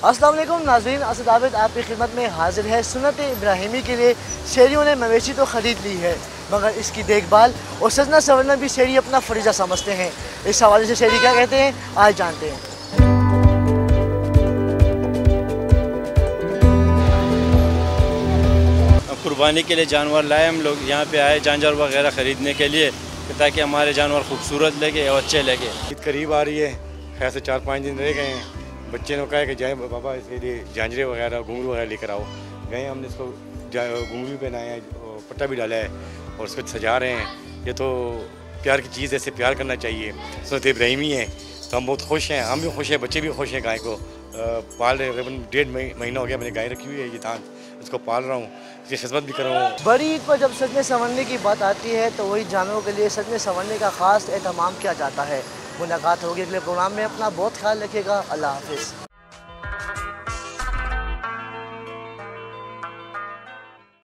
अस्सलाम वालेकुम नाज़रीन, असद आबिद आपकी खिदमत में हाजिर है। सुन्नत इब्राहिमी के लिए शहरियों ने मवेशी तो ख़रीद ली है, मगर इसकी देखभाल और सजना संवरना भी शहरी अपना फरीज़ा समझते हैं। इस हवाले से शहरी क्या कहते हैं, आज जानते हैं। कुर्बानी के लिए जानवर लाए, हम लोग यहाँ पे आए जानवर वगैरह ख़रीदने के लिए, ताकि हमारे जानवर खूबसूरत लगे और अच्छे लगे। ईद करीब आ रही है, खैर से 4-5 दिन रह गए हैं। बच्चे ने कहा कि जाए बाबा इसके लिए झांझरे वगैरह घुंघरू वगैरह लेकर आओ। गए, हमने इसको घुंघरू पहनाए हैं, पट्टा भी डाला है और उसको सजा रहे हैं। ये तो प्यार की चीज़ है, ऐसे प्यार करना चाहिए। सुन्नत इब्राहिमी है तो हम बहुत खुश हैं, हम भी खुश हैं, बच्चे भी खुश हैं। गाय को पाल रहे, तकरीबन 1.5 महीना हो गया मैंने गाय रखी हुई है, ये धान इसको पाल रहा हूँ, इसकी खिदमत भी कर रहा हूँ। बड़ी ईद पर जब सजने संवरने की बात आती है तो वही जानवरों के लिए सजने संवरने का ख़ास एहतमाम किया जाता है। मुलाकात होगी अगले प्रोग्राम में। अपना बहुत ख्याल रखिएगा। अल्लाह हाफिज़।